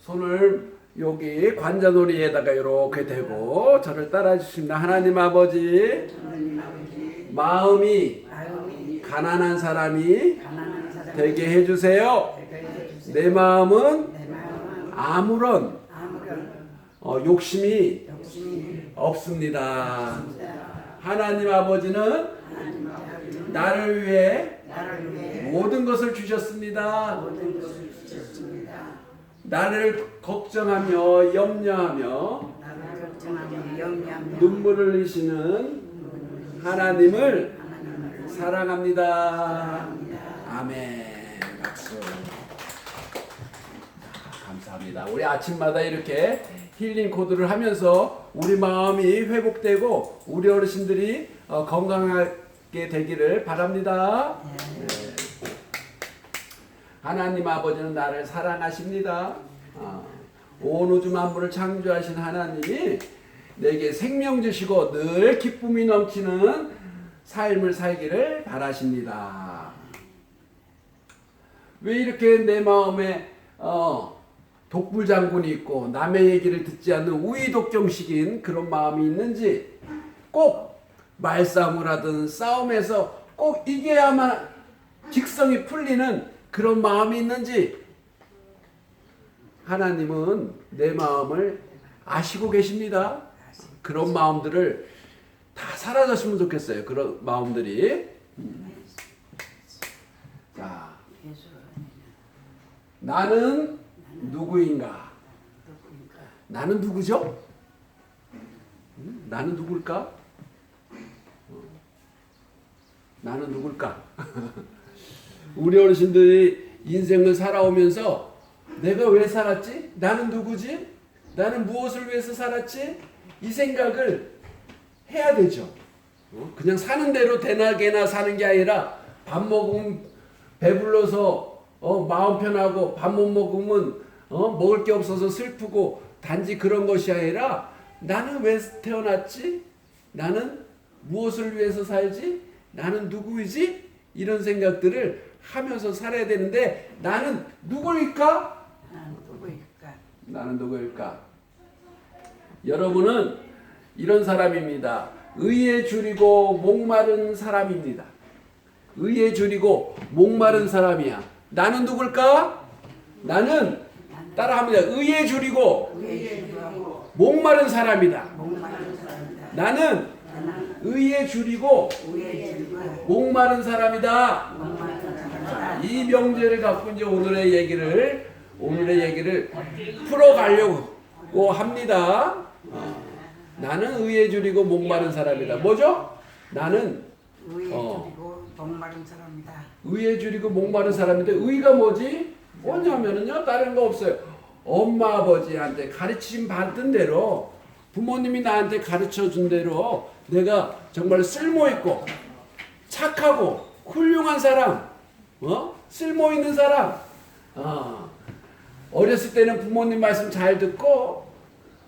손을 여기 관자놀이에다가 이렇게 대고 저를 따라해 주십니다. 하나님 아버지, 마음이 가난한 사람이 되게 해주세요. 내 마음은 아무런 욕심이 없습니다. 하나님 아버지는 나를 위해 모든 것을 주셨습니다. 나를 걱정하며 염려하며 눈물을 흘리시는 하나님을 사랑합니다. 아멘. 박수. 감사합니다. 우리 아침마다 이렇게 힐링 코드를 하면서 우리 마음이 회복되고 우리 어르신들이 건강하게 되기를 바랍니다. 네. 하나님 아버지는 나를 사랑하십니다. 온 우주 만물을 창조하신 하나님이 내게 생명 주시고 늘 기쁨이 넘치는 삶을 살기를 바라십니다. 왜 이렇게 내 마음에 독불장군이 있고 남의 얘기를 듣지 않는 우의독경식인 그런 마음이 있는지, 꼭 말싸움을 하든 싸움에서 꼭 이겨야만 직성이 풀리는 그런 마음이 있는지, 하나님은 내 마음을 아시고 계십니다. 그런 마음들을 다 사라졌으면 좋겠어요. 그런 마음들이. 자, 나는 누구인가? 나는 누구죠? 나는 누굴까? 나는 누굴까? 우리 어르신들이 인생을 살아오면서 내가 왜 살았지? 나는 누구지? 나는 무엇을 위해서 살았지? 이 생각을 해야 되죠. 그냥 사는 대로 대나게나 사는 게 아니라 밥 먹으면 배불러서 마음 편하고 밥 못 먹으면 먹을 게 없어서 슬프고 단지 그런 것이 아니라 나는 왜 태어났지? 나는 무엇을 위해서 살지? 나는 누구이지? 이런 생각들을 하면서 살아야 되는데, 나는 누구일까? 나는 누구일까? 여러분은 이런 사람입니다. 의에 줄이고 목마른 사람입니다. 의에 줄이고 목마른 사람이야. 나는 누굴까? 나는 따라합니다. 의에 줄이고 목마른 사람이다. 나는 의에 줄이고 목마른 사람이다. 이 명제를 갖고 이제 오늘의 얘기를 풀어가려고 합니다. 나는 의에 줄이고 목마른 사람이다. 뭐죠? 나는 의에 줄이고 목마른 사람이다. 의에 줄이고 목마른 사람인데, 의가 뭐지? 뭐냐면은요, 다른 거 없어요. 엄마 아버지한테 가르침 받은 대로, 부모님이 나한테 가르쳐 준 대로 내가 정말 쓸모 있고 착하고 훌륭한 사람, 쓸모 있는 사람. 어렸을 때는 부모님 말씀 잘 듣고,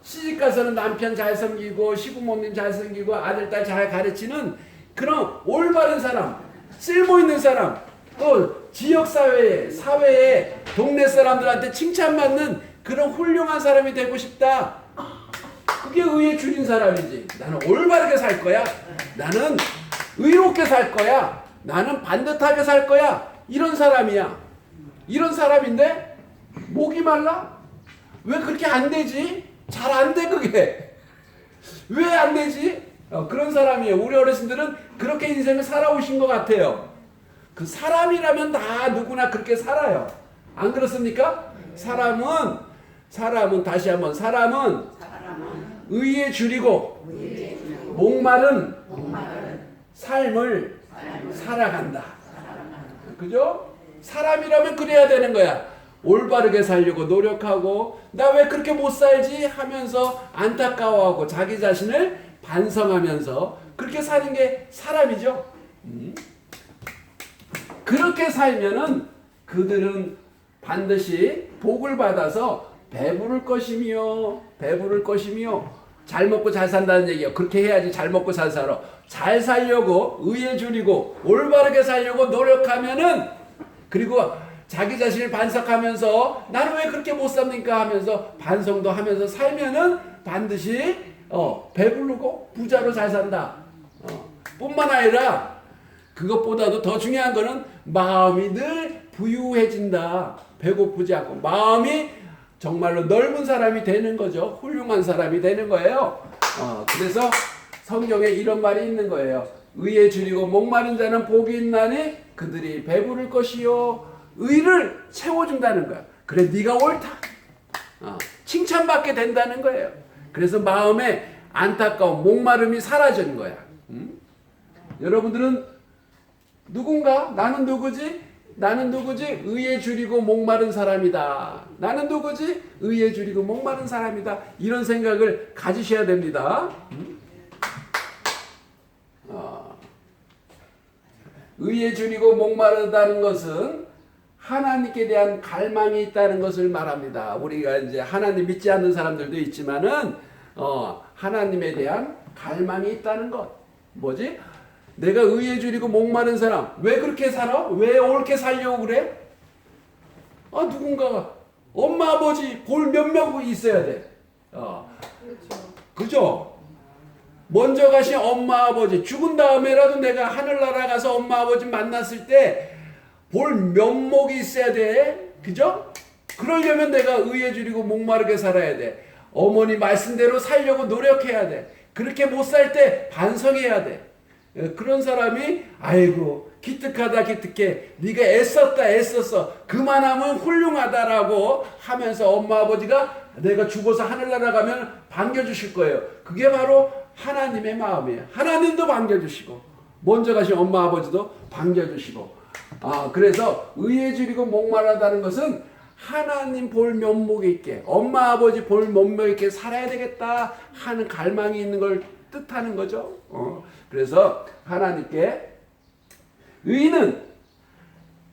시집 가서는 남편 잘 섬기고 시부모님 잘 섬기고 아들 딸 잘 가르치는 그런 올바른 사람, 쓸모 있는 사람, 또 지역사회에, 사회에, 동네 사람들한테 칭찬받는 그런 훌륭한 사람이 되고 싶다. 그게 의에 줄인 사람이지. 나는 올바르게 살 거야. 나는 의롭게 살 거야. 나는 반듯하게 살 거야. 이런 사람이야. 이런 사람인데 목이 말라? 왜 그렇게 안 되지? 잘 안 돼, 그게. 왜 안 되지? 그런 사람이에요. 우리 어르신들은 그렇게 인생을 살아오신 것 같아요. 그 사람이라면 다 누구나 그렇게 살아요. 안 그렇습니까? 사람은 다시 한번, 사람은 의에 줄이고 목마른 삶을 살아간다. 그죠? 사람이라면 그래야 되는 거야. 올바르게 살려고 노력하고, 나 왜 그렇게 못 살지? 하면서 안타까워하고 자기 자신을 반성하면서 그렇게 사는 게 사람이죠. 그렇게 살면은 그들은 반드시 복을 받아서 배부를 것이며 잘 먹고 잘 산다는 얘기예요. 그렇게 해야지 잘 먹고 잘 살아. 잘 살려고 의에 줄이고 올바르게 살려고 노력하면은, 그리고 자기 자신을 반성하면서 나는 왜 그렇게 못 삽니까 하면서 반성도 하면서 살면은 반드시 배부르고 부자로 잘 산다. 뿐만 아니라 그것보다도 더 중요한 거는 마음이 늘 부유해진다. 배고프지 않고 마음이 정말로 넓은 사람이 되는 거죠. 훌륭한 사람이 되는 거예요. 그래서 성경에 이런 말이 있는 거예요. 의에 줄이고 목마른 자는 복이 있나니 그들이 배부를 것이요. 의를 채워준다는 거야. 그래 네가 옳다. 칭찬받게 된다는 거예요. 그래서 마음에 안타까운 목마름이 사라지는 거야. 여러분들은 누군가? 나는 누구지? 나는 누구지? 의에 줄이고 목마른 사람이다. 나는 누구지? 의에 줄이고 목마른 사람이다. 이런 생각을 가지셔야 됩니다. 의에 줄이고 목마르다는 것은 하나님께 대한 갈망이 있다는 것을 말합니다. 우리가 이제 하나님 믿지 않는 사람들도 있지만은 하나님에 대한 갈망이 있다는 것. 뭐지? 내가 의에 줄이고 목마른 사람. 왜 그렇게 살아? 왜 옳게 살려고 그래? 누군가가 엄마 아버지 볼 몇 명 있어야 돼. 그죠? 먼저 가신 엄마 아버지 죽은 다음에라도 내가 하늘나라 가서 엄마 아버지 만났을 때 볼 면목이 있어야 돼. 그죠? 그러려면 내가 의에 줄이고 목마르게 살아야 돼. 어머니 말씀대로 살려고 노력해야 돼. 그렇게 못 살 때 반성해야 돼. 그런 사람이 아이고 기특하다 기특해. 네가 애썼어. 그만하면 훌륭하다라고 하면서 엄마 아버지가 내가 죽어서 하늘나라 가면 반겨주실 거예요. 그게 바로 하나님의 마음이에요. 하나님도 반겨주시고 먼저 가신 엄마 아버지도 반겨주시고 그래서 의에 줄이고 목마르다는 것은 하나님 볼 면목 있게 엄마 아버지 볼 면목 있게 살아야 되겠다 하는 갈망이 있는 걸 뜻하는 거죠. 그래서 하나님께 의는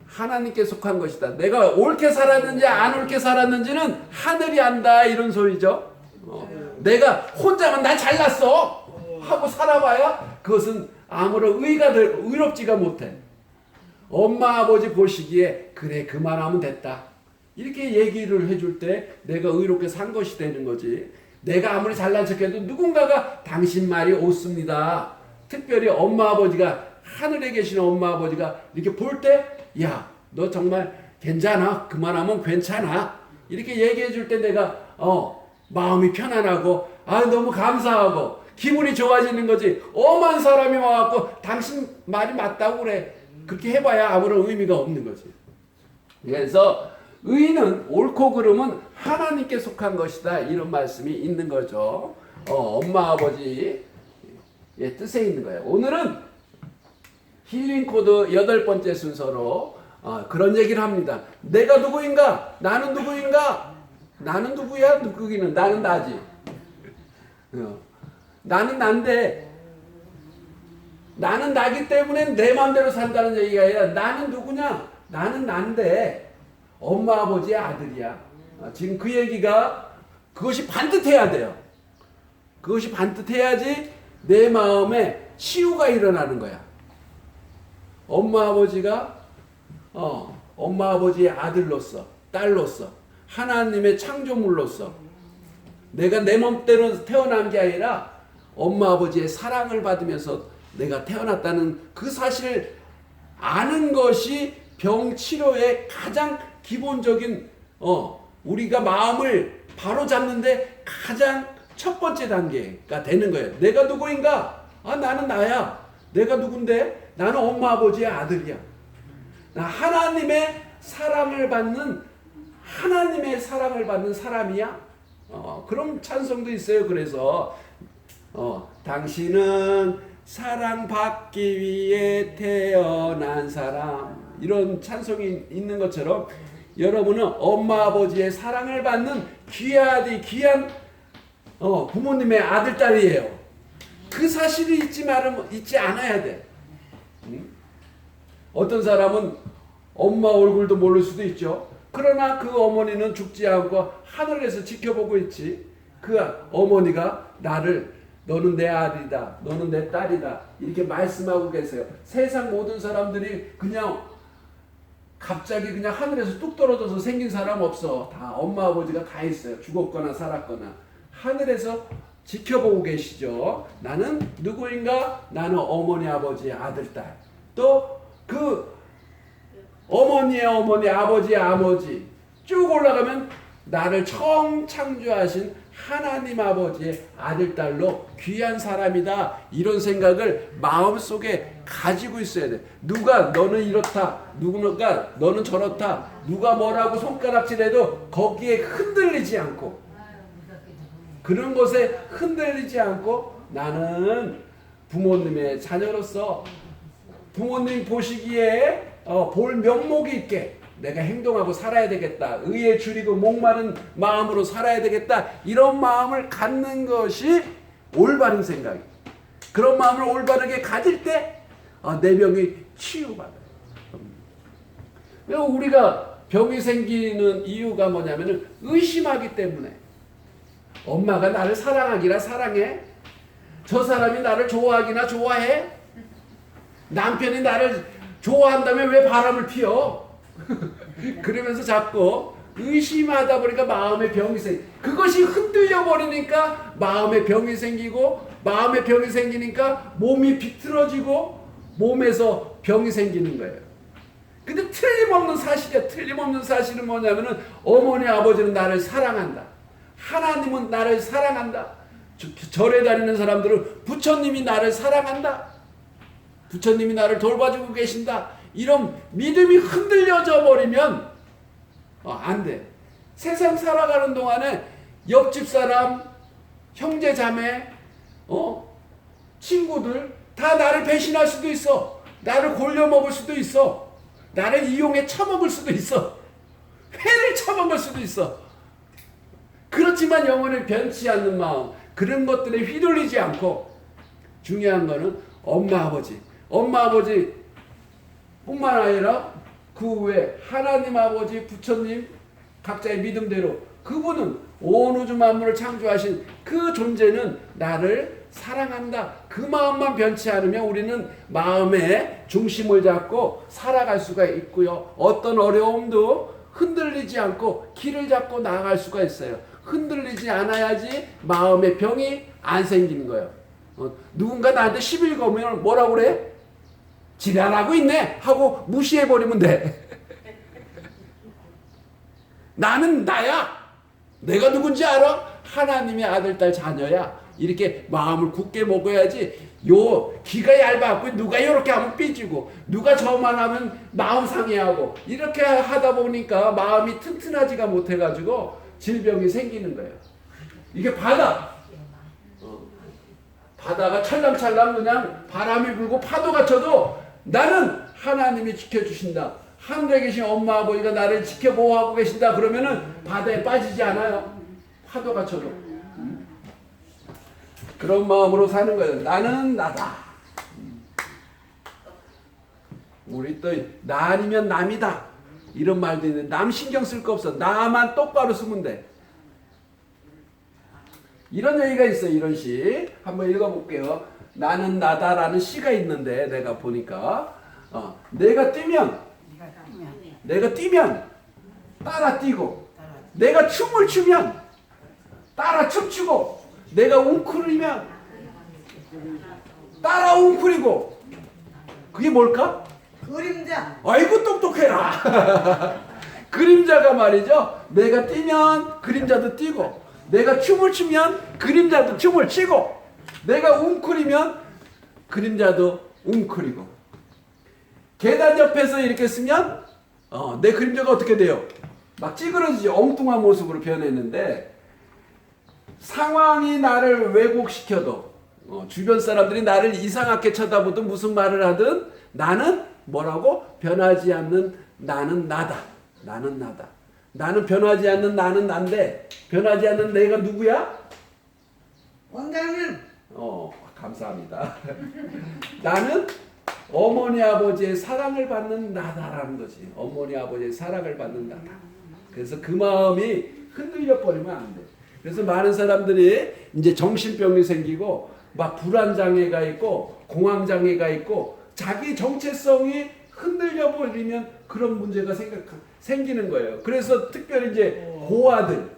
하나님께 속한 것이다. 내가 옳게 살았는지 안 옳게 살았는지는 하늘이 안다 이런 소리죠. 내가 혼자만 나 잘났어 하고 살아봐야 그것은 아무런 의롭지가 못해. 엄마 아버지 보시기에 그래 그만하면 됐다 이렇게 얘기를 해줄 때 내가 의롭게 산 것이 되는 거지. 내가 아무리 잘난 척해도 누군가가 당신 말이 옳습니다. 특별히 엄마 아버지가 하늘에 계시는 엄마 아버지가 이렇게 볼 때 야 너 정말 괜찮아 그만하면 괜찮아 이렇게 얘기해 줄 때 내가 마음이 편안하고 너무 감사하고 기분이 좋아지는 거지. 엄한 사람이 와갖고 당신 말이 맞다고 그래 그렇게 해봐야 아무런 의미가 없는 거지. 그래서 의는 옳고 그름은 하나님께 속한 것이다 이런 말씀이 있는 거죠. 엄마 아버지의 뜻에 있는 거예요. 오늘은 힐링코드 8번째 순서로 그런 얘기를 합니다. 내가 누구인가? 나는 누구인가? 나는 누구야? 누구기는 나는 나지. 나는 난데 나는 나기 때문에 내 마음대로 산다는 얘기가 아니라 나는 누구냐? 나는 난데 엄마 아버지의 아들이야. 지금 그 얘기가 그것이 반듯해야 돼요. 그것이 반듯해야지 내 마음에 치유가 일어나는 거야. 엄마 아버지가 엄마 아버지의 아들로서 딸로서 하나님의 창조물로서 내가 내 몸대로 태어난 게 아니라 엄마 아버지의 사랑을 받으면서 내가 태어났다는 그 사실을 아는 것이 병 치료의 가장 기본적인 우리가 마음을 바로 잡는데 가장 첫 번째 단계가 되는 거예요. 내가 누구인가? 나는 나야. 내가 누군데? 나는 엄마 아버지의 아들이야. 나 하나님의 사랑을 받는 사람이야. 그런 찬송도 있어요. 그래서 당신은 사랑받기 위해 태어난 사람 이런 찬송이 있는 것처럼 여러분은 엄마 아버지의 사랑을 받는 귀한 부모님의 아들 딸이에요. 그 사실이 잊지 않아야 돼. 어떤 사람은 엄마 얼굴도 모를 수도 있죠. 그러나 그 어머니는 죽지 않고 하늘에서 지켜보고 있지. 그 어머니가 너는 내 아들이다. 너는 내 딸이다. 이렇게 말씀하고 계세요. 세상 모든 사람들이 그냥 갑자기 그냥 하늘에서 뚝 떨어져서 생긴 사람 없어. 다 엄마 아버지가 다 있어요. 죽었거나 살았거나. 하늘에서 지켜보고 계시죠. 나는 누구인가? 나는 어머니 아버지의 아들 딸. 또 그 어머니의 어머니 아버지의 아버지 쭉 올라가면 나를 처음 창조하신 하나님 아버지의 아들 딸로 귀한 사람이다. 이런 생각을 마음속에 가지고 있어야 돼. 누가 너는 이렇다. 누가 너는 저렇다. 누가 뭐라고 손가락질해도 거기에 흔들리지 않고 그런 것에 흔들리지 않고 나는 부모님의 자녀로서 부모님 보시기에 볼 면목이 있게 내가 행동하고 살아야 되겠다. 의에 줄이고 목마른 마음으로 살아야 되겠다. 이런 마음을 갖는 것이 올바른 생각이에요. 그런 마음을 올바르게 가질 때 내 병이 치유받아요. 우리가 병이 생기는 이유가 뭐냐면 의심하기 때문에. 엄마가 나를 사랑하기나 사랑해? 저 사람이 나를 좋아하기나 좋아해? 남편이 나를 좋아한다면 왜 바람을 피워? 그러면서 자꾸 의심하다 보니까 마음의 병이 그것이 흔들려 버리니까 마음의 병이 생기고 마음의 병이 생기니까 몸이 비틀어지고 몸에서 병이 생기는 거예요. 근데 틀림없는 사실이야. 틀림없는 사실은 뭐냐면은 어머니 아버지는 나를 사랑한다. 하나님은 나를 사랑한다. 절에 다니는 사람들은 부처님이 나를 사랑한다. 부처님이 나를 돌봐주고 계신다. 이런 믿음이 흔들려져 버리면 안 돼. 세상 살아가는 동안에 옆집 사람, 형제 자매, 친구들 다 나를 배신할 수도 있어. 나를 골려 먹을 수도 있어. 나를 이용해 처먹을 수도 있어. 회를 처먹을 수도 있어. 그렇지만 영혼을 변치 않는 마음, 그런 것들에 휘둘리지 않고 중요한 거는 엄마 아버지 뿐만 아니라 그 외에 하나님 아버지, 부처님 각자의 믿음대로 그분은 온 우주 만물을 창조하신 그 존재는 나를 사랑한다. 그 마음만 변치 않으면 우리는 마음의 중심을 잡고 살아갈 수가 있고요. 어떤 어려움도 흔들리지 않고 길을 잡고 나아갈 수가 있어요. 흔들리지 않아야지 마음의 병이 안 생기는 거예요. 누군가 나한테 시비 걸면 뭐라고 그래? 지랄하고 있네 하고 무시해버리면 돼. 나는 나야. 내가 누군지 알아? 하나님의 아들, 딸, 자녀야. 이렇게 마음을 굳게 먹어야지. 귀가 얇아갖고 누가 이렇게 하면 삐지고 누가 저만 하면 마음 상해하고 이렇게 하다 보니까 마음이 튼튼하지가 못해가지고 질병이 생기는 거예요. 이게 바다가 찰랑찰랑 그냥 바람이 불고 파도가 쳐도 나는 하나님이 지켜주신다. 하늘에 계신 엄마 아버지가 나를 지켜 보호하고 계신다. 그러면은 바다에 빠지지 않아요. 파도가 쳐도. 그런 마음으로 사는 거예요. 나는 나다. 우리 또 나 아니면 남이다. 이런 말도 있는데 남 신경 쓸 거 없어. 나만 똑바로 쓰면 돼. 이런 얘기가 있어요. 이런 시. 한번 읽어볼게요. 나는 나다라는 시가 있는데 내가 보니까 내가 뛰면 따라 뛰고 내가 춤을 추면 따라 춤추고 내가 웅크리면 따라 웅크리고 그게 뭘까? 그림자. 아이고 똑똑해라. 그림자가 말이죠. 내가 뛰면 그림자도 뛰고 내가 춤을 추면 그림자도 춤을 추고 내가 웅크리면 그림자도 웅크리고 계단 옆에서 이렇게 쓰면 내 그림자가 어떻게 돼요? 막 찌그러지죠. 엉뚱한 모습으로 변했는데 상황이 나를 왜곡시켜도 주변 사람들이 나를 이상하게 쳐다보든 무슨 말을 하든 나는 뭐라고? 변하지 않는 나는 나다. 나는 나다. 나는 변하지 않는 나는 난데 변하지 않는 내가 누구야? 원장님. 감사합니다. 나는 어머니 아버지의 사랑을 받는 나다라는 거지. 어머니 아버지의 사랑을 받는 나다. 그래서 그 마음이 흔들려 버리면 안 돼. 그래서 많은 사람들이 이제 정신병이 생기고 막 불안장애가 있고 공황장애가 있고 자기 정체성이 흔들려 버리면 그런 문제가 생기는 거예요. 그래서 특별히 이제 고아들,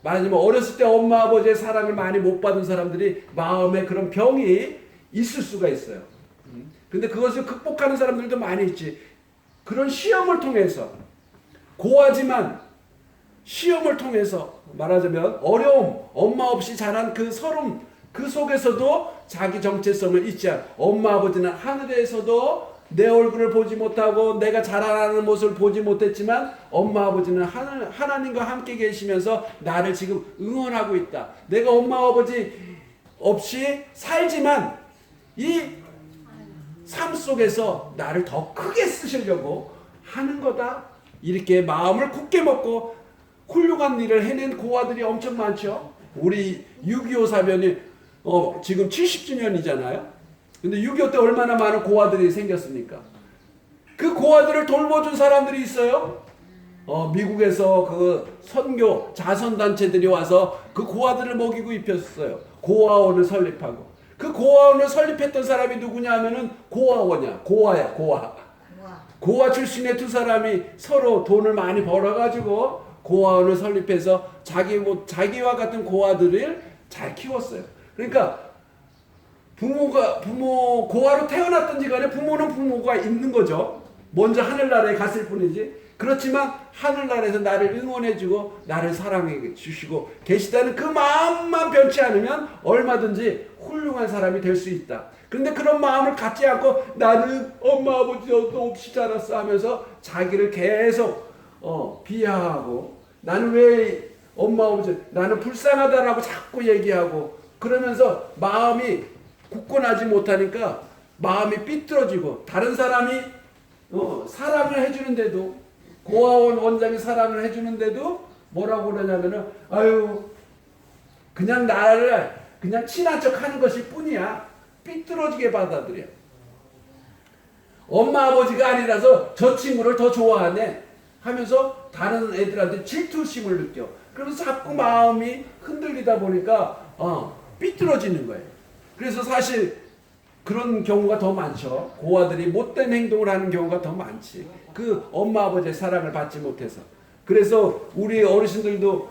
말하자면 어렸을 때 엄마 아버지의 사랑을 많이 못 받은 사람들이 마음에 그런 병이 있을 수가 있어요. 근데 그것을 극복하는 사람들도 많이 있지. 그런 시험을 통해서, 고아지만 시험을 통해서, 말하자면 어려움, 엄마 없이 자란 그 서름, 그 속에서도 자기 정체성을 잊지 않아. 엄마 아버지는 하늘에서도 내 얼굴을 보지 못하고 내가 자라나는 모습을 보지 못했지만 엄마 아버지는 하나님과 함께 계시면서 나를 지금 응원하고 있다. 내가 엄마 아버지 없이 살지만 이 삶 속에서 나를 더 크게 쓰시려고 하는 거다. 이렇게 마음을 굳게 먹고 훌륭한 일을 해낸 고아들이 엄청 많죠. 우리 6.25 사변이 지금 70주년이잖아요. 근데 6.25 때 얼마나 많은 고아들이 생겼습니까? 그 고아들을 돌봐준 사람들이 있어요. 미국에서 그 선교 자선단체들이 와서 그 고아들을 먹이고 입혔어요. 고아원을 설립하고. 그 고아원을 설립했던 사람이 누구냐 하면은 고아원이야. 고아야, 고아. 고아 출신의 두 사람이 서로 돈을 많이 벌어가지고 고아원을 설립해서 자기와 같은 고아들을 잘 키웠어요. 그러니까 고아로 태어났든지 간에 부모는 부모가 있는 거죠. 먼저 하늘나라에 갔을 뿐이지. 그렇지만 하늘나라에서 나를 응원해주고 나를 사랑해 주시고 계시다는 그 마음만 변치 않으면 얼마든지 훌륭한 사람이 될 수 있다. 그런데 그런 마음을 갖지 않고 나는 엄마 아버지도 없이 자랐어 하면서 자기를 계속 비하하고 나는 왜 엄마 아버지 나는 불쌍하다라고 자꾸 얘기하고 그러면서 마음이 굳건하지 못하니까 마음이 삐뚤어지고 다른 사람이 사랑을 해주는데도 고아원 원장이 사랑을 해주는데도 뭐라고 그러냐면은 아유 그냥 나를 그냥 친한 척 하는 것일 뿐이야. 삐뚤어지게 받아들여. 엄마 아버지가 아니라서 저 친구를 더 좋아하네 하면서 다른 애들한테 질투심을 느껴. 그래서 자꾸 마음이 흔들리다 보니까 삐뚤어지는 거예요. 그래서 사실 그런 경우가 더 많죠. 고아들이 못된 행동을 하는 경우가 더 많지. 그 엄마 아버지의 사랑을 받지 못해서. 그래서 우리 어르신들도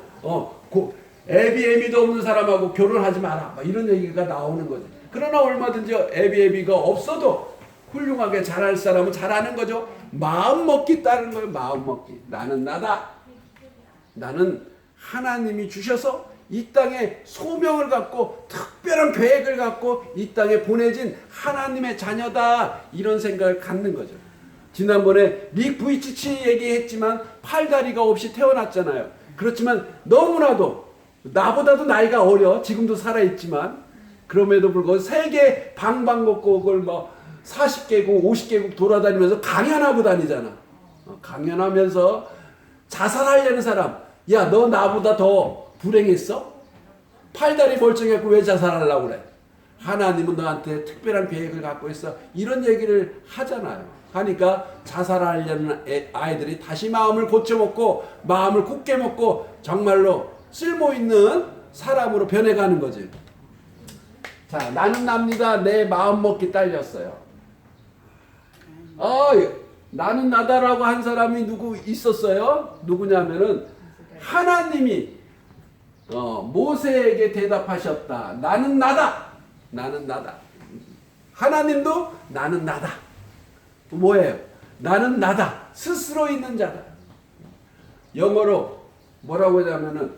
애비애미도 없는 사람하고 결혼하지 마라 이런 얘기가 나오는 거죠. 그러나 얼마든지 애비애미가 없어도 훌륭하게 잘할 사람은 잘하는 거죠. 마음 먹기 따르는 거예요. 마음 먹기. 나는 나다. 나는 하나님이 주셔서 이 땅에 소명을 갖고 특별한 계획을 갖고 이 땅에 보내진 하나님의 자녀다. 이런 생각을 갖는 거죠. 지난번에 릭 부이치치 얘기했지만 팔다리가 없이 태어났잖아요. 그렇지만 너무나도 나보다도 나이가 어려. 지금도 살아있지만 그럼에도 불구하고 세계 방방곡곡을 40개국 50개국 돌아다니면서 강연하고 다니잖아. 강연하면서 자살하려는 사람, 야 너 나보다 더 불행했어? 팔다리 멀쩡했고 왜 자살하려고 그래? 하나님은 너한테 특별한 계획을 갖고 있어. 이런 얘기를 하잖아요. 하니까 자살하려는 아이들이 다시 마음을 고쳐먹고 마음을 굳게 먹고 정말로 쓸모있는 사람으로 변해가는 거지. 자, 나는 납니다. 내 마음 먹기 딸렸어요. 나는 나다라고 한 사람이 누구 있었어요? 누구냐면은 하나님이 모세에게 대답하셨다. 나는 나다. 나는 나다. 하나님도 나는 나다. 뭐예요? 나는 나다. 스스로 있는 자다. 영어로 뭐라고 하냐면은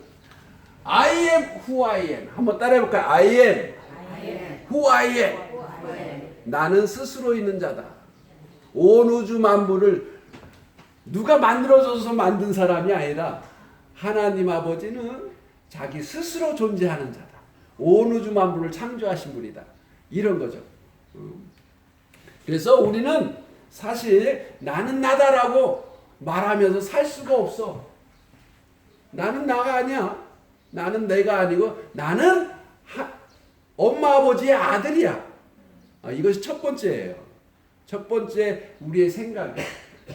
I am who I am. 한번 따라해볼까요? I am who I am. 나는 스스로 있는 자다. 온 우주 만물을 누가 만들어줘서 만든 사람이 아니라 하나님 아버지는 자기 스스로 존재하는 자다. 온 우주 만물을 창조하신 분이다. 이런 거죠. 그래서 우리는 사실 나는 나다라고 말하면서 살 수가 없어. 나는 나가 아니야. 나는 내가 아니고 나는 엄마 아버지의 아들이야. 이것이 첫 번째예요. 첫 번째 우리의 생각이야.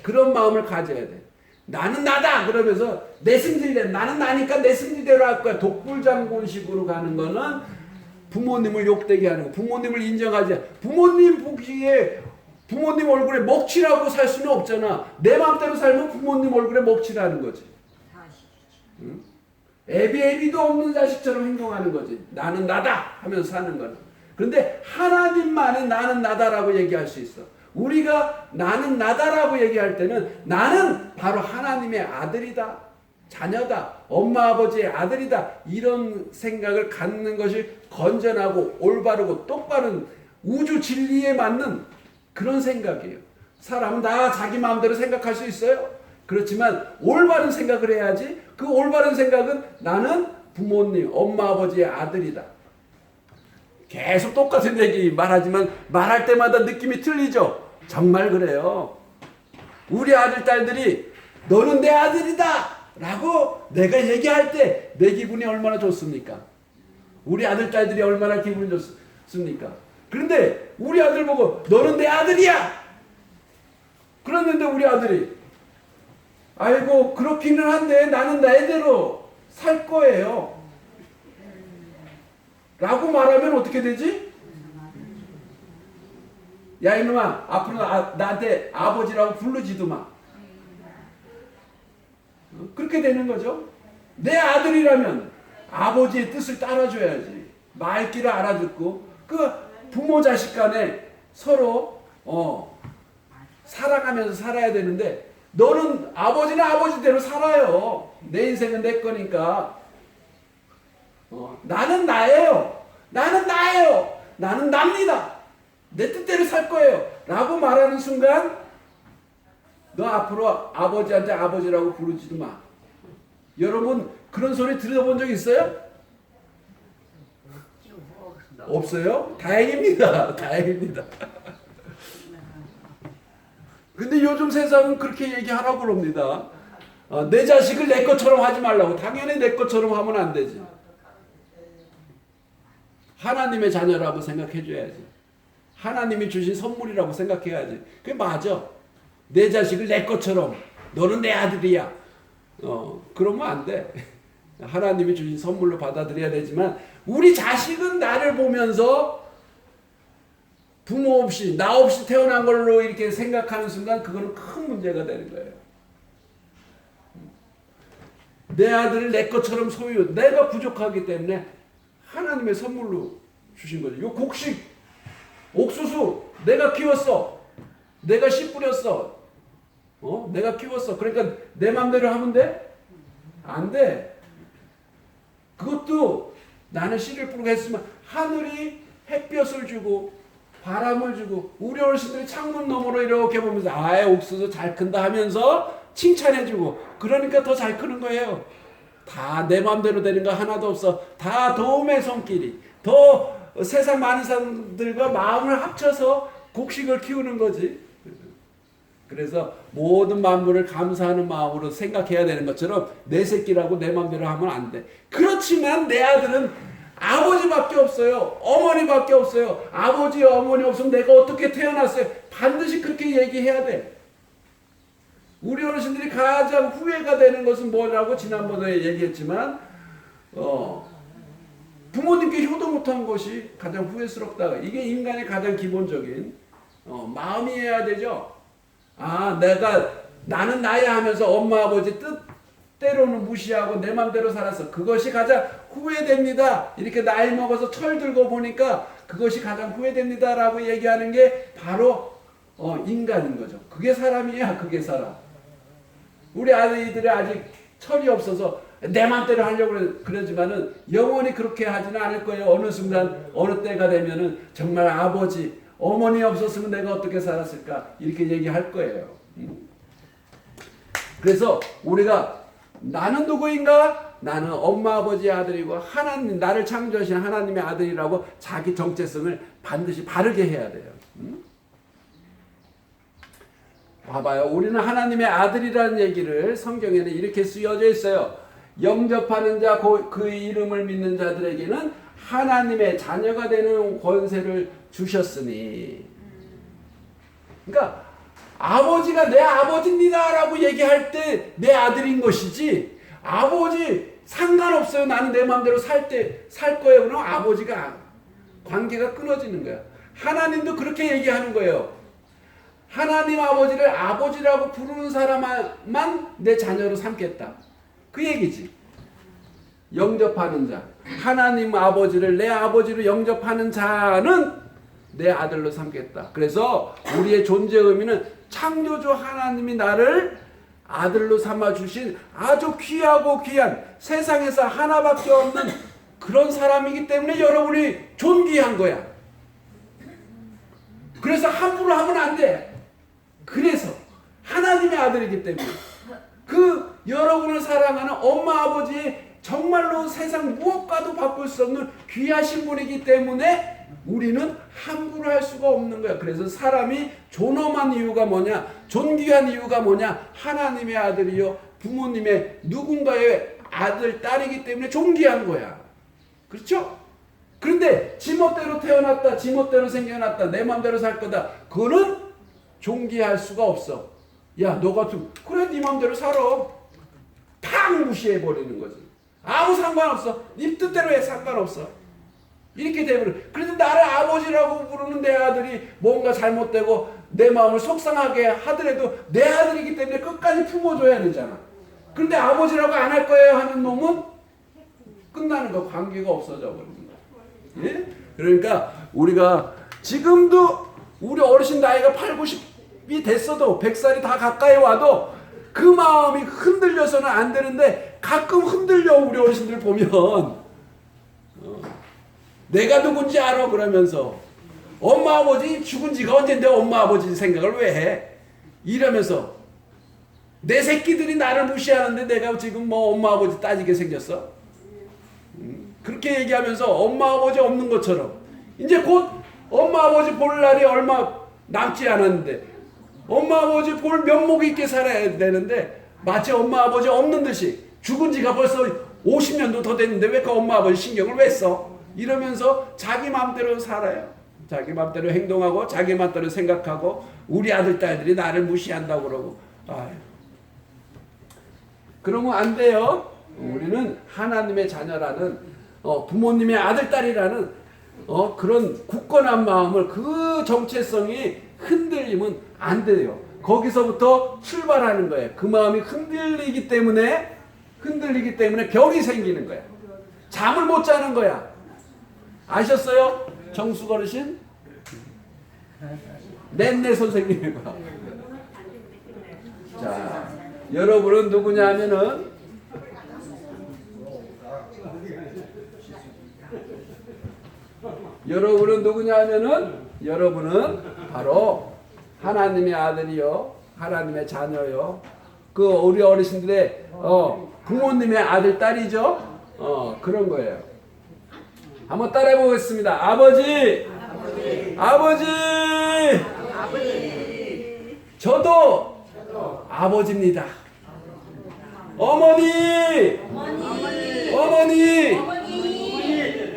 그런 마음을 가져야 돼. 나는 나다 그러면서 내 승질대로 나는 나니까 내 승질대로 할 거야. 독불장군식으로 가는 거는 부모님을 욕되게 하는 거. 부모님을 인정하지. 부모님 보기에 부모님 얼굴에 먹칠하고 살 수는 없잖아. 내 마음대로 살면 부모님 얼굴에 먹칠하는 거지. 응? 애비도 없는 자식처럼 행동하는 거지. 나는 나다 하면서 사는 거는. 그런데 하나님만은 나는 나다라고 얘기할 수 있어. 우리가 나는 나다라고 얘기할 때는 나는 바로 하나님의 아들이다, 자녀다, 엄마 아버지의 아들이다, 이런 생각을 갖는 것이 건전하고 올바르고 똑바른 우주 진리에 맞는 그런 생각이에요. 사람은 다 자기 마음대로 생각할 수 있어요. 그렇지만 올바른 생각을 해야지. 그 올바른 생각은 나는 부모님, 엄마 아버지의 아들이다. 계속 똑같은 얘기 말하지만 말할 때마다 느낌이 틀리죠. 정말 그래요. 우리 아들 딸들이 너는 내 아들이다 라고 내가 얘기할 때 내 기분이 얼마나 좋습니까? 우리 아들 딸들이 얼마나 기분이 좋습니까? 그런데 우리 아들 보고 너는 내 아들이야 그랬는데 우리 아들이 아이고 그렇기는 한데 나는 나의대로 살 거예요 라고 말하면 어떻게 되지? 야 이놈아 앞으로 나한테 아버지라고 부르지도 마. 그렇게 되는 거죠. 내 아들이라면 아버지의 뜻을 따라줘야지. 말귀를 알아듣고 그 부모 자식 간에 서로 사랑하면서 살아야 되는데 너는 아버지는 아버지대로 살아요. 내 인생은 내 거니까. 나는 나예요. 나는 나예요. 나는 납니다. 내 뜻대로 살 거예요. 라고 말하는 순간 너 앞으로 아버지한테 아버지라고 부르지도 마. 여러분 그런 소리 들어본 적 있어요? 없어요? 다행입니다. 다행입니다. 근데 요즘 세상은 그렇게 얘기하라고 그럽니다. 내 자식을 내 것처럼 하지 말라고. 당연히 내 것처럼 하면 안 되지. 하나님의 자녀라고 생각해 줘야지. 하나님이 주신 선물이라고 생각해야지. 그게 맞아. 내 자식을 내 것처럼 너는 내 아들이야. 그러면 안 돼. 하나님이 주신 선물로 받아들여야 되지만 우리 자식은 나를 보면서 부모 없이 나 없이 태어난 걸로 이렇게 생각하는 순간 그거는 큰 문제가 되는 거예요. 내 아들을 내 것처럼 소유, 내가 부족하기 때문에 하나님의 선물로 주신 거죠. 요 곡식, 옥수수 내가 키웠어. 내가 씨 뿌렸어. 내가 키웠어. 그러니까 내 맘대로 하면 돼? 안 돼. 그것도 나는 씨를 뿌리고 했으면 하늘이 햇볕을 주고 바람을 주고 우리 어르신들이 창문 너머로 이렇게 보면서 아예 옥수수 잘 큰다 하면서 칭찬해주고 그러니까 더 잘 크는 거예요. 다 내 맘대로 되는 거 하나도 없어. 다 도움의 손길이. 더 세상 많은 사람들과 마음을 합쳐서 곡식을 키우는 거지. 그래서 모든 만물을 감사하는 마음으로 생각해야 되는 것처럼 내 새끼라고 내 맘대로 하면 안 돼. 그렇지만 내 아들은 아버지밖에 없어요. 어머니밖에 없어요. 아버지 어머니 없으면 내가 어떻게 태어났어요. 반드시 그렇게 얘기해야 돼. 우리 어르신들이 가장 후회가 되는 것은 뭐라고 지난번에 얘기했지만 부모님께 효도 못한 것이 가장 후회스럽다. 이게 인간의 가장 기본적인 마음이어야 되죠. 나는 나야 하면서 엄마 아버지 뜻대로는 무시하고 내 맘대로 살았어. 그것이 가장 후회됩니다. 이렇게 나이 먹어서 철 들고 보니까 그것이 가장 후회됩니다라고 얘기하는 게 바로 인간인 거죠. 그게 사람이야. 그게 사람. 우리 아이들이 아직 철이 없어서 내 맘대로 하려고 그러지만은 영원히 그렇게 하지는 않을 거예요. 어느 순간 어느 때가 되면은 정말 아버지 어머니 없었으면 내가 어떻게 살았을까 이렇게 얘기할 거예요. 그래서 우리가 나는 누구인가? 나는 엄마 아버지의 아들이고 하나님 나를 창조하신 하나님의 아들이라고 자기 정체성을 반드시 바르게 해야 돼요. 봐봐요. 우리는 하나님의 아들이라는 얘기를 성경에는 이렇게 쓰여져 있어요. 영접하는 자, 그 이름을 믿는 자들에게는 하나님의 자녀가 되는 권세를 주셨으니. 그러니까 아버지가 내 아버지입니다 라고 얘기할 때 내 아들인 것이지 아버지 상관없어요. 나는 내 마음대로 살 거예요. 그럼 아버지가 관계가 끊어지는 거야. 하나님도 그렇게 얘기하는 거예요. 하나님 아버지를 아버지라고 부르는 사람만 내 자녀로 삼겠다. 그 얘기지. 영접하는 자. 하나님 아버지를 내 아버지로 영접하는 자는 내 아들로 삼겠다. 그래서 우리의 존재 의미는 창조주 하나님이 나를 아들로 삼아주신 아주 귀하고 귀한 세상에서 하나밖에 없는 그런 사람이기 때문에 여러분이 존귀한 거야. 그래서 함부로 하면 안 돼. 그래서 하나님의 아들이기 때문에 그 여러분을 사랑하는 엄마 아버지의 정말로 세상 무엇과도 바꿀 수 없는 귀하신 분이기 때문에 우리는 함부로 할 수가 없는 거야. 그래서 사람이 존엄한 이유가 뭐냐? 존귀한 이유가 뭐냐? 하나님의 아들이요 부모님의 누군가의 아들, 딸이기 때문에 존귀한 거야. 그렇죠? 그런데 지멋대로 태어났다, 지멋대로 생겨났다, 내 맘대로 살 거다. 그거는 존귀할 수가 없어. 야, 너 같으면 그래 네 맘대로 살아. 팍 무시해 버리는 거지. 아무 상관없어. 네 뜻대로 해 상관없어. 이렇게 돼버려. 그래도 나를 아버지라고 부르는 내 아들이 뭔가 잘못되고 내 마음을 속상하게 하더라도 내 아들이기 때문에 끝까지 품어줘야 되잖아. 그런데 아버지라고 안 할 거예요 하는 놈은 끝나는 거, 관계가 없어져 버리는 거야. 예? 그러니까 우리가 지금도 우리 어르신 나이가 8, 90이 됐어도 100살이 다 가까이 와도 그 마음이 흔들려서는 안 되는데 가끔 흔들려. 우리 어르신들 보면 내가 누군지 알아 그러면서 엄마 아버지 죽은 지가 언젠데 엄마 아버지 생각을 왜 해? 이러면서 내 새끼들이 나를 무시하는데 내가 지금 뭐 엄마 아버지 따지게 생겼어? 그렇게 얘기하면서 엄마 아버지 없는 것처럼 이제 곧 엄마 아버지 볼 날이 얼마 남지 않았는데 엄마 아버지 볼 면목 있게 살아야 되는데 마치 엄마 아버지 없는 듯이 죽은 지가 벌써 50년도 더 됐는데 왜 그 엄마 아버지 신경을 왜 써? 이러면서 자기 마음대로 살아요. 자기 마음대로 행동하고 자기 마음대로 생각하고 우리 아들 딸들이 나를 무시한다고 그러고 아유. 그러면 안 돼요. 우리는 하나님의 자녀라는 부모님의 아들 딸이라는 그런 굳건한 마음을 그 정체성이 흔들리면 안 돼요. 거기서부터 출발하는 거예요. 그 마음이 흔들리기 때문에 병이 생기는 거야. 잠을 못 자는 거야. 아셨어요? 정숙 어르신? 넷내 선생님이가. 자, 여러분은 누구냐 하면은 여러분은 바로 하나님의 아들이요, 하나님의 자녀요. 그 우리 어르신들의 부모님의 아들 딸이죠. 그런 거예요. 한번 따라해 보겠습니다. 아버지. 저도 아버지입니다. 어머니.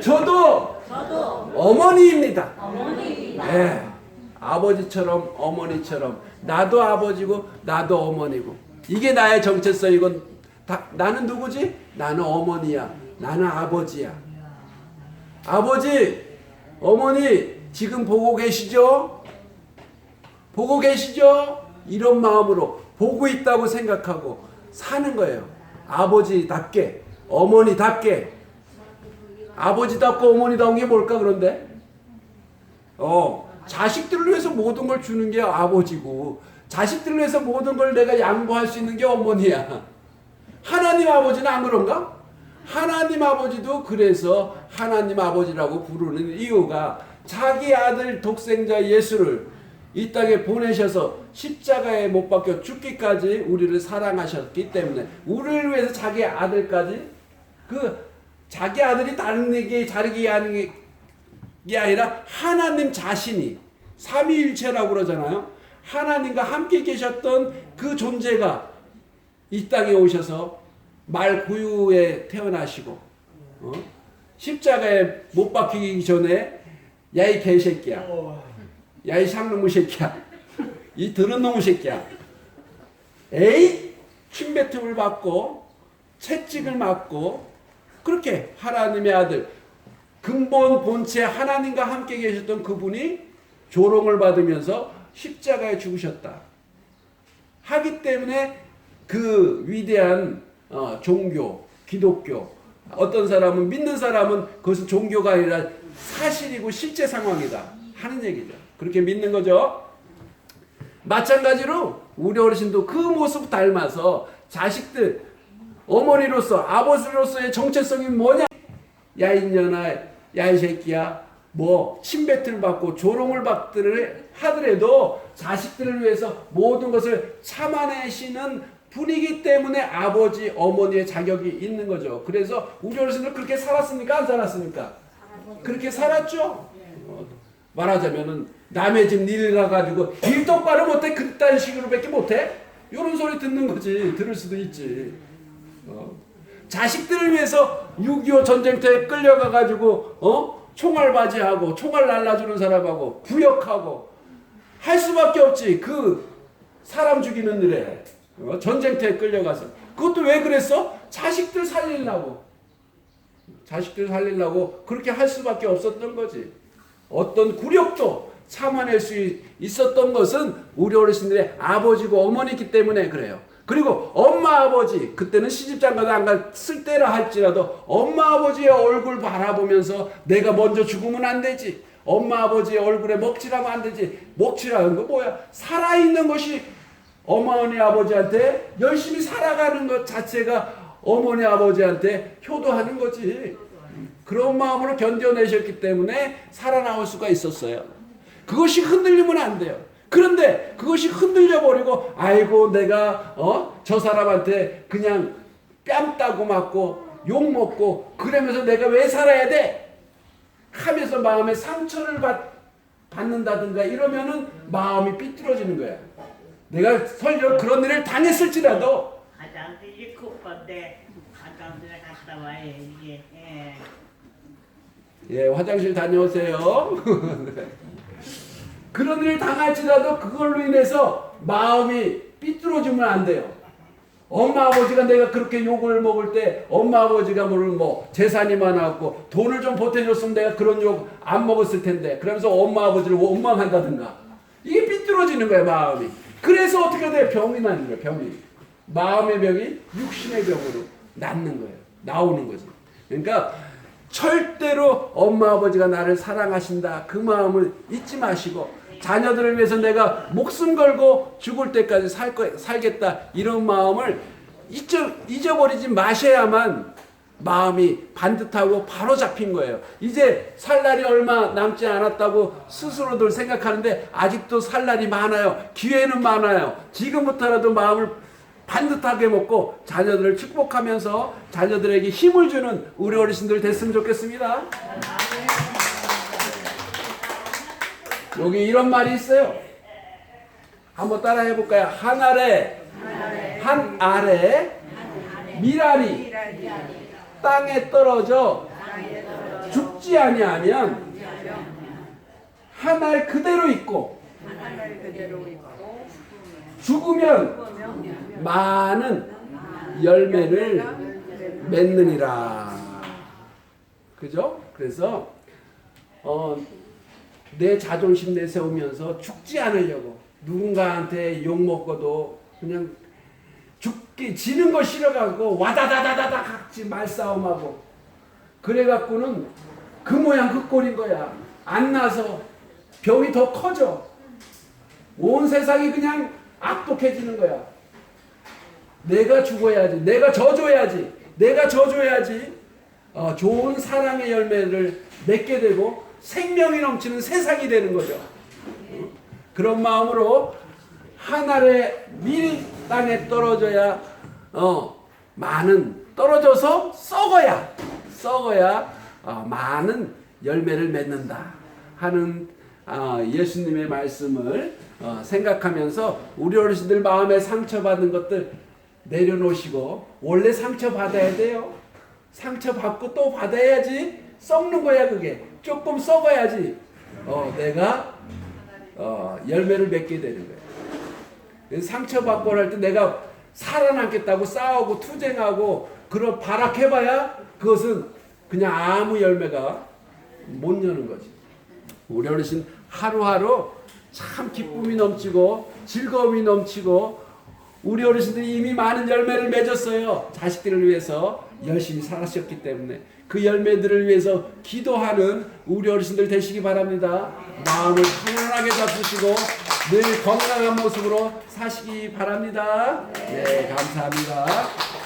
저도 어머니입니다. 네. 아버지처럼 어머니처럼 나도 아버지고 나도 어머니고 이게 나의 정체성이고 나는 누구지? 나는 어머니야. 나는 아버지야. 아버지, 어머니 지금 보고 계시죠? 이런 마음으로 보고 있다고 생각하고 사는 거예요. 아버지답게, 어머니답게. 아버지답고 어머니다운 게 뭘까 그런데? 자식들을 위해서 모든 걸 주는 게 아버지고 자식들을 위해서 모든 걸 내가 양보할 수 있는 게 어머니야. 하나님 아버지는 안 그런가? 하나님 아버지도 그래서 하나님 아버지라고 부르는 이유가 자기 아들 독생자 예수를 이 땅에 보내셔서 십자가에 못 박혀 죽기까지 우리를 사랑하셨기 때문에 우리를 위해서 자기 아들까지 자기 아들이 다른 얘기 자르기 하는 게 아니라 하나님 자신이 삼위일체라고 그러잖아요. 하나님과 함께 계셨던 그 존재가 이 땅에 오셔서 말 구유에 태어나시고 십자가에 못 박히기 전에 야 이 개새끼야, 야 이 상놈의 새끼야, 이 더러운 놈의 새끼야, 에이 침뱉음을 받고 채찍을 맞고 그렇게 하나님의 아들 근본 본체 하나님과 함께 계셨던 그분이 조롱을 받으면서 십자가에 죽으셨다 하기 때문에 그 위대한 종교, 기독교, 어떤 사람은 믿는 사람은 그것은 종교가 아니라 사실이고 실제 상황이다 하는 얘기죠. 그렇게 믿는 거죠. 마찬가지로 우리 어르신도 그 모습 닮아서 자식들, 어머니로서 아버지로서의 정체성이 뭐냐? 야 인년아, 야 이 새끼야, 뭐 침뱉을 받고 조롱을 받들을 하더라도 자식들을 위해서 모든 것을 참아내시는 분이기 때문에 아버지, 어머니의 자격이 있는 거죠. 그래서 우리 어르신들 그렇게 살았습니까? 안 살았습니까? 그렇게 살았죠. 말하자면은 남의 집 일 가가지고 일 똑바로 못해 그딴 식으로밖에 못해? 이런 소리 듣는 거지. 들을 수도 있지. 자식들을 위해서 6.25 전쟁터에 끌려가가지고 총알바지하고 총알 날라주는 사람하고 부역하고 할 수밖에 없지. 그 사람 죽이는 일에 전쟁터에 끌려가서. 그것도 왜 그랬어? 자식들 살리려고. 자식들 살리려고 그렇게 할 수밖에 없었던 거지. 어떤 굴욕도 참아낼 수 있었던 것은 우리 어르신들의 아버지고 어머니이기 때문에 그래요. 그리고 엄마 아버지, 그때는 시집장가도 안 갔을 때라 할지라도 엄마 아버지의 얼굴 바라보면서 내가 먼저 죽으면 안 되지. 엄마 아버지의 얼굴에 먹칠하면 안 되지. 먹칠하는 거 뭐야? 살아있는 것이 어머니 아버지한테 열심히 살아가는 것 자체가 어머니 아버지한테 효도하는 거지. 그런 마음으로 견뎌내셨기 때문에 살아나올 수가 있었어요. 그것이 흔들리면 안 돼요. 그런데 그것이 흔들려버리고 아이고 내가 저 사람한테 그냥 뺨 따고 맞고 욕 먹고 그러면서 내가 왜 살아야 돼? 하면서 마음에 상처를 받는다든가 이러면은 마음이 삐뚤어지는 거야. 내가 설령 그런 일을 당했을지라도 화장실이 급한데 화장실에 갔다 와야 이게. 예, 화장실 다녀오세요. 그런 일을 당할지라도 그걸로 인해서 마음이 삐뚤어지면 안 돼요. 엄마 아버지가 내가 그렇게 욕을 먹을 때 엄마 아버지가 뭐 재산이 많았고 돈을 좀 보태줬으면 내가 그런 욕 안 먹었을 텐데 그러면서 엄마 아버지를 원망한다든가 이게 삐뚤어지는 거야 마음이. 그래서 어떻게 돼? 병이 나는 거야. 병이. 마음의 병이 육신의 병으로 낫는 거예요. 나오는 거지. 그러니까 절대로 엄마 아버지가 나를 사랑하신다 그 마음을 잊지 마시고 자녀들을 위해서 내가 목숨 걸고 죽을 때까지 살겠다 이런 마음을 잊어버리지 마셔야만 마음이 반듯하고 바로 잡힌 거예요. 이제 살 날이 얼마 남지 않았다고 스스로들 생각하는데 아직도 살 날이 많아요. 기회는 많아요. 지금부터라도 마음을 반듯하게 먹고 자녀들을 축복하면서 자녀들에게 힘을 주는 우리 어르신들 됐으면 좋겠습니다. 여기 이런 말이 있어요. 한번 따라 해볼까요? 한 알에 미랄이 땅에 떨어져 죽지 아니하면 한 알 그대로 있고 죽으면 많은 열매를 맺느니라. 그죠? 그래서 내 자존심 내세우면서 죽지 않으려고 누군가한테 욕먹고도 그냥 지는 거 싫어가고 와다다다다다 같이 말싸움하고 그래갖고는 그 모양 그 꼴인 거야. 안 나서 병이 더 커져. 온 세상이 그냥 악독해지는 거야. 내가 죽어야지. 내가 져줘야지. 좋은 사랑의 열매를 맺게 되고 생명이 넘치는 세상이 되는 거죠. 그런 마음으로 한 알의 밀 땅에 떨어져야 많은 떨어져서 썩어야 많은 열매를 맺는다 하는 예수님의 말씀을 생각하면서 우리 어르신들 마음에 상처받은 것들 내려놓으시고 원래 상처받아야 돼요. 상처받고 또 받아야지 썩는 거야. 그게 조금 썩어야지 내가 열매를 맺게 되는 거예요. 상처받고 할 때 내가 살아남겠다고 싸우고 투쟁하고 그런 발악해봐야 그것은 그냥 아무 열매가 못 여는 거지. 우리 어르신 하루하루 참 기쁨이 넘치고 즐거움이 넘치고 우리 어르신들이 이미 많은 열매를 맺었어요. 자식들을 위해서 열심히 살았었기 때문에 그 열매들을 위해서 기도하는 우리 어르신들 되시기 바랍니다. 마음을 편안하게 잡수시고 늘 건강한 모습으로 사시기 바랍니다. 네, 감사합니다.